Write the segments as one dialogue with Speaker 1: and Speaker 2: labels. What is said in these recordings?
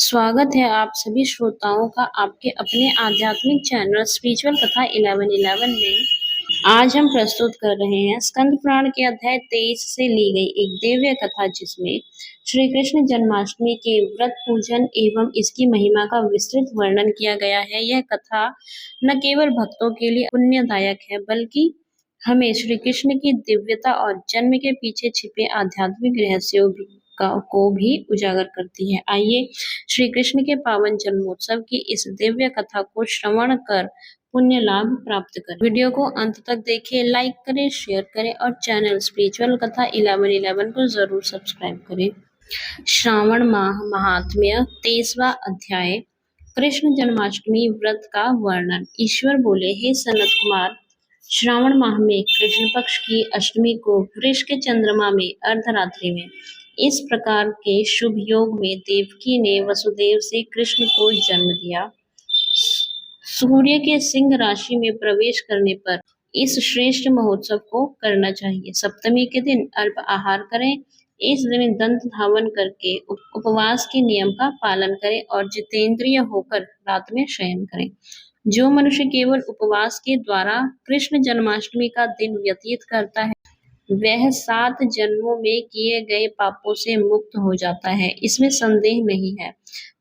Speaker 1: स्वागत है आप सभी श्रोताओं का आपके अपने आध्यात्मिक चैनल स्पिरिचुअल कथा 1111 में। आज हम प्रस्तुत कर रहे हैं स्कंद पुराण के अध्याय 23 से ली गई एक दिव्य कथा, जिसमें श्री कृष्ण जन्माष्टमी के व्रत पूजन एवं इसकी महिमा का विस्तृत वर्णन किया गया है। यह कथा न केवल भक्तों के लिए पुण्यदायक है, बल्कि हमें श्री कृष्ण की दिव्यता और जन्म के पीछे छिपे आध्यात्मिक रहस्यों को भी उजागर करती है। आइए श्री कृष्ण के पावन जन्मोत्सव की इस दिव्य कथा को श्रवण कर पुण्य लाभ प्राप्त करें। वीडियो को अंत तक देखें, लाइक करें, शेयर करें और चैनल स्पिरिचुअल कथा 1111 को जरूर सब्सक्राइब करें। श्रावण माह महात्म्य 23वां अध्याय। कृष्ण जन्माष्टमी व्रत का वर्णन। ईश्वर बोले, हे सनत कुमार, श्रावण माह में कृष्ण पक्ष की अष्टमी को वृष के चंद्रमा में अर्धरात्रि में इस प्रकार के शुभ योग में देवकी ने वसुदेव से कृष्ण को जन्म दिया। सूर्य के सिंह राशि में प्रवेश करने पर इस श्रेष्ठ महोत्सव को करना चाहिए। सप्तमी के दिन अल्प आहार करें। इस दिन दंत धावन करके उपवास के नियम का पालन करें और जितेंद्रिय होकर रात में शयन करें। जो मनुष्य केवल उपवास के द्वारा कृष्ण जन्माष्टमी का दिन व्यतीत करता है, वह 7 जन्मों में किए गए पापों से मुक्त हो जाता है, इसमें संदेह नहीं है।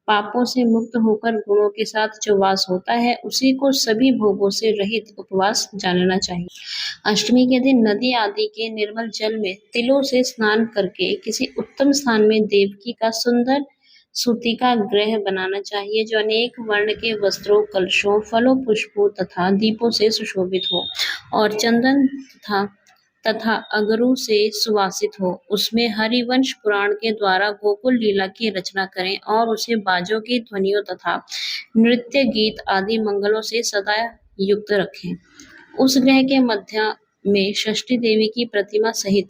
Speaker 1: पापों से मुक्त होकर गुणों के साथ जो वास होता है, उसी को सभी भोगों से रहित उपवास जानना चाहिए। अष्टमी के दिन नदी आदि के निर्मल जल में तिलों से स्नान करके किसी उत्तम स्थान में देवकी का सुंदर सूती का ग्रह बनाना चाहिए, जो अनेक वर्ण के वस्त्रों, कलशों, फलों, पुष्पों तथा दीपों से सुशोभित हो और चंदन तथा अगरू से सुवासित हो। उसमें हरिवंश पुराण के द्वारा गोकुल लीला की रचना करें और उसे बाजों की ध्वनियों तथा नृत्य गीत आदि मंगलों से सदा युक्त रखें। उस ग्रह के मध्य में षष्ठी देवी की प्रतिमा सहित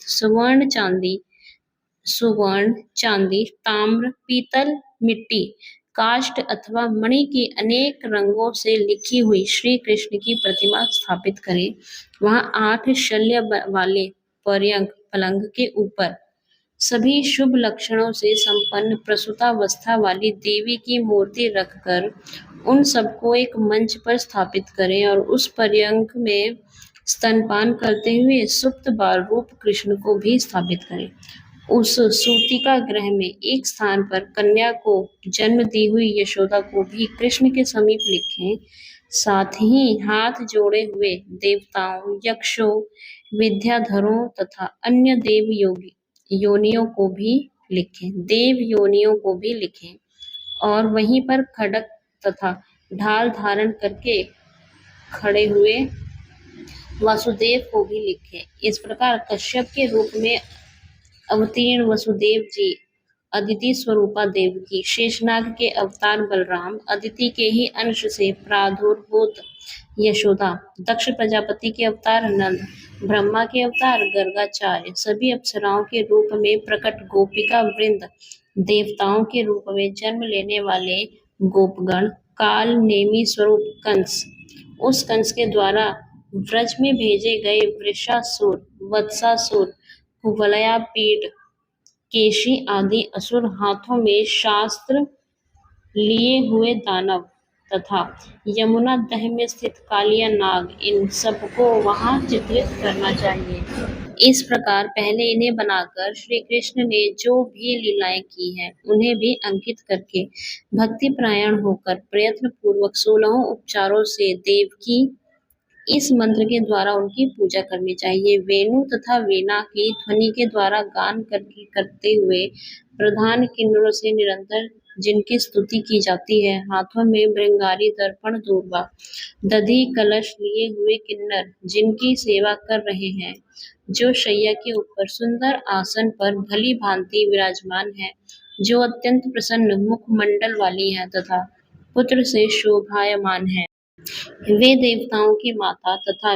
Speaker 1: सुवर्ण, चांदी, ताम्र, पीतल, मिट्टी, काष्ठ अथवा मणि की अनेक रंगों से लिखी हुई श्री कृष्ण की प्रतिमा स्थापित करें। वहां 8 शल्य वाले पर्यंक पलंग के ऊपर सभी शुभ लक्षणों से संपन्न प्रसूतावस्था वाली देवी की मूर्ति रखकर उन सबको एक मंच पर स्थापित करें और उस पर्यंक में स्तनपान करते हुए सुप्त बाल रूप कृष्ण को भी स्थापित करें। उस सूतिका ग्रह में एक स्थान पर कन्या को जन्म दी हुई यशोदा को भी कृष्ण के समीप लिखें। साथ ही हाथ जोड़े हुए देवताओं, यक्षों, विद्याधरों तथा अन्य योनियों को भी लिखें और वहीं पर खड्ग तथा ढाल धारण करके खड़े हुए वासुदेव को भी लिखें। इस प्रकार कश्यप के रूप में अवतीर्ण वसुदेव जी, अदिति स्वरूपा देवकी, शेषनाग के अवतार बलराम, अदिति के ही अंश से प्रादुर्भूत यशोदा, दक्ष प्रजापति के अवतार नंद, ब्रह्मा के अवतार गर्गाचार्य, सभी अप्सराओं के रूप में प्रकट गोपिका वृंद, देवताओं के रूप में जन्म लेने वाले गोपगण, काल नेमी स्वरूप कंस, उस कंस के द्वारा व्रज में भेजे गए वृषासुर, वत्सासुर, कुवलयापीड, केशी आदि असुर, हाथों में शास्त्र लिए हुए दानव तथा यमुना दह में स्थित कालिया नाग, इन सबको वहां चित्रित करना चाहिए। इस प्रकार पहले इन्हें बनाकर श्री कृष्ण ने जो भी लीलाएं की हैं, उन्हें भी अंकित करके भक्ति प्रायण होकर प्रयत्न पूर्वक 16 उपचारों से देवकी इस मंत्र के द्वारा उनकी पूजा करनी चाहिए। वेणु तथा वीणा की ध्वनि के द्वारा गान करते हुए प्रधान किन्नरों से निरंतर जिनकी स्तुति की जाती है, हाथों में भृंगारी, दर्पण, दूर्वा, दधी, कलश लिए हुए किन्नर जिनकी सेवा कर रहे हैं, जो शैया के ऊपर सुंदर आसन पर भली भांति विराजमान है, जो अत्यंत प्रसन्न मुखमंडल वाली है तथा पुत्र से शोभायमान है, वे देवताओं की माता तथा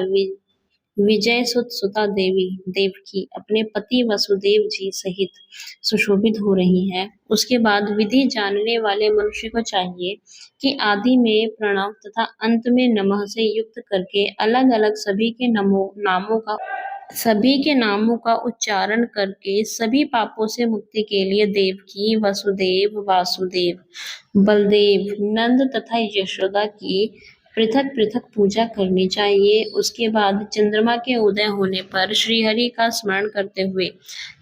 Speaker 1: विजय सुता देवकी अपने पति वसुदेव जी सहित सुशोभित हो रही हैं। उसके बाद विधि जानने वाले मनुष्य को चाहिए कि आदि में प्रणव तथा अंत में नमः से युक्त करके अलग अलग सभी के नामों का सभी के नामों का उच्चारण करके सभी पापों से मुक्ति के लिए देवकी, वसुदेव, वासुदेव, बलदेव, नंद तथा यशोदा की पृथक पृथक पूजा करनी चाहिए। उसके बाद चंद्रमा के उदय होने पर श्रीहरि का स्मरण करते हुए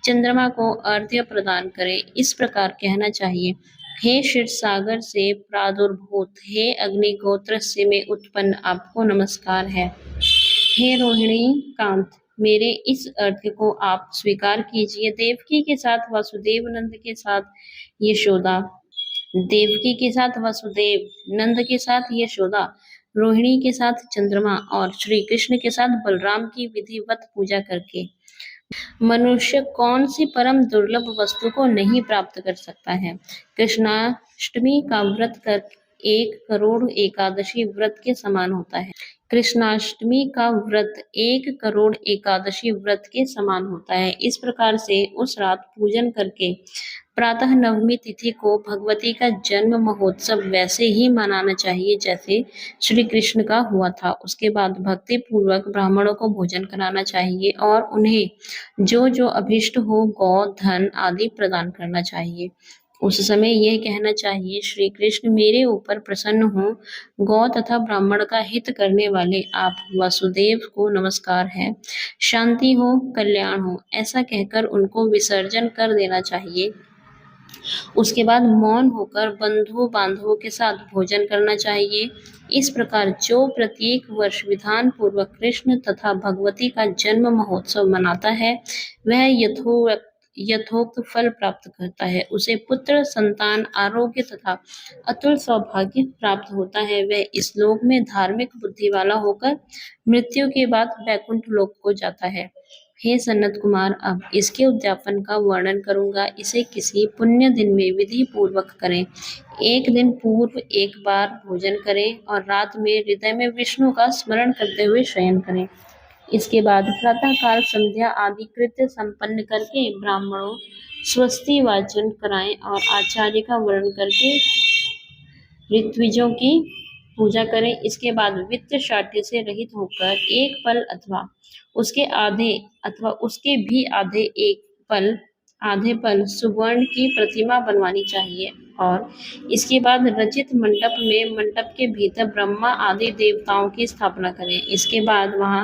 Speaker 1: चंद्रमा को अर्घ्य प्रदान करें। इस प्रकार कहना चाहिए, हे क्षीर सागर से प्रादुर्भूत, हे अग्निहोत्र से में उत्पन्न, आपको नमस्कार है। हे रोहिणी कांत, मेरे इस अर्घ्य को आप स्वीकार कीजिए। देवकी के साथ वसुदेव, नंद के साथ यशोदा, देवकी के साथ वसुदेव, नंद के साथ यशोदा, रोहिणी के साथ चंद्रमा और श्री कृष्ण के साथ बलराम की विधिवत पूजा करके मनुष्य कौन सी परम दुर्लभ वस्तु को नहीं प्राप्त कर सकता है। कृष्णाष्टमी का व्रत कर 1 करोड़ एकादशी व्रत के समान होता है। कृष्णाष्टमी का व्रत 1 करोड़ एकादशी व्रत के समान होता है। इस प्रकार से उस रात पूजन करके प्रातः नवमी तिथि को भगवती का जन्म महोत्सव वैसे ही मनाना चाहिए जैसे श्री कृष्ण का हुआ था। उसके बाद भक्ति पूर्वक ब्राह्मणों को भोजन कराना चाहिए और उन्हें जो जो अभिष्ट हो गौ, धन आदि प्रदान करना चाहिए। उस समय यह कहना चाहिए, श्री कृष्ण मेरे ऊपर प्रसन्न हो, गौ तथा ब्राह्मण का हित करने वाले आप वासुदेव को नमस्कार है, शांति हो, कल्याण हो, ऐसा कहकर उनको विसर्जन कर देना चाहिए। उसके बाद मौन होकर बंधु बांधवों के साथ भोजन करना चाहिए। इस प्रकार जो प्रत्येक वर्ष विधान पूर्वक कृष्ण तथा भगवती का जन्म महोत्सव मनाता है, वह यथोक्त फल प्राप्त करता है। उसे पुत्र, संतान, आरोग्य तथा अतुल सौभाग्य प्राप्त होता है। वह इस लोक में धार्मिक बुद्धि वाला होकर मृत्यु के बाद वैकुंठ लोक को जाता है। हे सनत कुमार, अब इसके उद्यापन का वर्णन करूंगा। इसे किसी पुण्य दिन में विधि पूर्वक करें। एक दिन पूर्व एक बार भोजन करें और रात में हृदय में विष्णु का स्मरण करते हुए शयन करें। इसके बाद प्रातः काल संध्या आदि कृत्य संपन्न करके ब्राह्मणों स्वस्ति वाचन कराएं और आचार्य का वर्ण करके ऋत्विजों की पूजा करें। इसके बाद वित्त शाठ्य से रहित होकर एक पल अथवा उसके भी आधे पल सुवर्ण की प्रतिमा बनवानी चाहिए और इसके बाद रचित मंडप के भीतर ब्रह्मा आदि देवताओं की स्थापना करें। इसके बाद वहां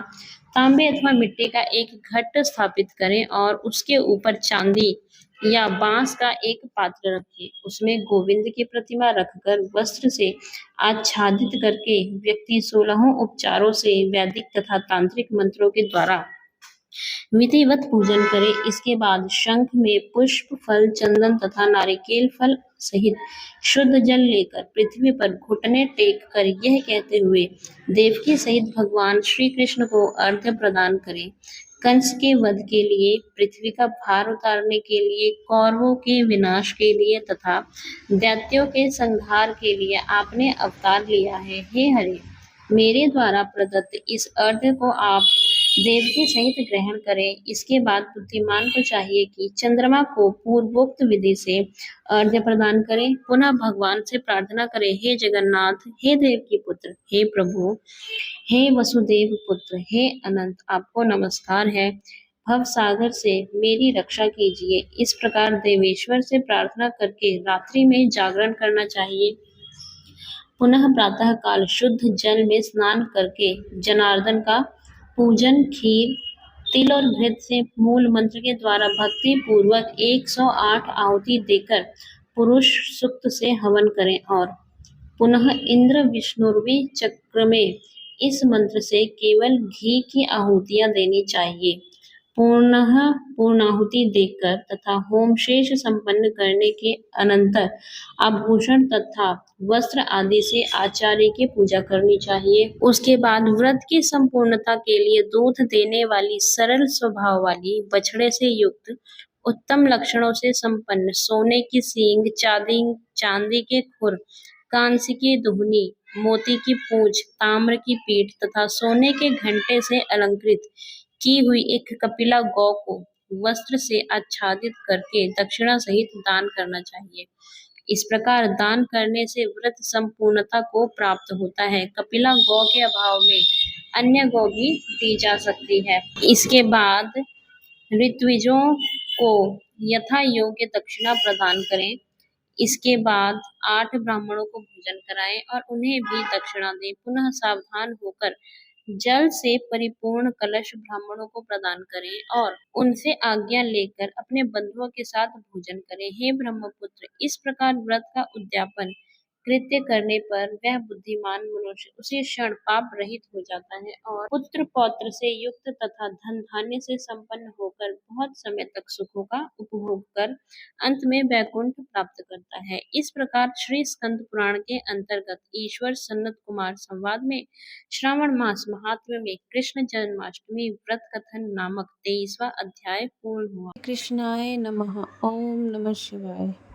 Speaker 1: तांबे अथवा मिट्टी का एक घट स्थापित करें और उसके ऊपर चांदी या बांस का एक पात्र रखें। उसमें गोविंद की प्रतिमा रखकर वस्त्र से आच्छादित करके व्यक्ति 16 उपचारों से वैदिक तथा तांत्रिक मंत्रों के द्वारा विधिवत पूजन करे। इसके बाद शंख में पुष्प, फल, चंदन तथा नारिकेल फल सहित शुद्ध जल लेकर पृथ्वी पर घुटने टेक कर यह कहते हुए देवकी सहित भगवान श्री कृष्ण को अर्घ्य प्रदान करें। कंस के वध के लिए, पृथ्वी का भार उतारने के लिए, कौरवों के विनाश के लिए तथा दैत्यों के संहार के लिए आपने अवतार लिया है। हे हरि, मेरे द्वारा प्रदत्त इस अर्घ्य को आप देवकी सहित ग्रहण करें। इसके बाद बुद्धिमान को चाहिए कि चंद्रमा को पूर्वोक्त विधि से अर्घ्य प्रदान करें। पुनः भगवान से प्रार्थना करें, हे जगन्नाथ, हे देवकी पुत्र, हे प्रभु, हे वसुदेव पुत्र, हे अनंत, आपको नमस्कार है। भव सागर से मेरी रक्षा कीजिए। इस प्रकार देवेश्वर से प्रार्थना करके रात्रि में जागरण करना चाहिए। पुनः प्रातः काल शुद्ध जल में स्नान करके जनार्दन का पूजन खीर, तिल और घृत से मूल मंत्र के द्वारा भक्ति पूर्वक 108 आहुति देकर पुरुष सूक्त से हवन करें और पुनः इंद्र विष्णुर्वी चक्र में इस मंत्र से केवल घी की आहुतियां देनी चाहिए। पूर्णाहुति देकर तथा होम शेष संपन्न करने के अनंतर आभूषण तथा वस्त्र आदि से आचार्य की पूजा करनी चाहिए। उसके बाद व्रत की संपूर्णता के लिए दूध देने वाली सरल स्वभाव वाली बछड़े से युक्त उत्तम लक्षणों से संपन्न सोने की सींग, चांदी के खुर, कांस्य की दुहनी, मोती की पूंछ, ताम्र की पीठ तथा सोने के घंटे से अलंकृत की हुई एक कपिला गौ को वस्त्र से आच्छादित करके दक्षिणा सहित दान करना चाहिए। इस प्रकार दान करने से व्रत संपूर्णता को प्राप्त होता है। कपिला गौ के अभाव में अन्य गौ भी दी जा सकती है। इसके बाद ऋत्विजों को यथा योग्य दक्षिणा प्रदान करें। इसके बाद 8 ब्राह्मणों को भोजन कराएं और उन्हें भी दक्षिणा दें। पुनः सावधान होकर जल से परिपूर्ण कलश ब्राह्मणों को प्रदान करें और उनसे आज्ञा लेकर अपने बंधुओं के साथ भोजन करें। हे ब्रह्मपुत्र, इस प्रकार व्रत का उद्यापन कृत्य करने पर वह बुद्धिमान मनुष्य उसी क्षण पाप रहित हो जाता है और पुत्र पौत्र से युक्त तथा धन धान्य से संपन्न होकर बहुत समय तक सुखों का उपभोग कर अंत में वैकुंठ प्राप्त करता है। इस प्रकार श्री स्कंद पुराण के अंतर्गत ईश्वर सनत कुमार संवाद में श्रावण मास महात्म्य में कृष्ण जन्माष्टमी व्रत कथन नामक 23वां अध्याय पूर्ण हुआ। कृष्णाय नमः। ओम नमः शिवाय।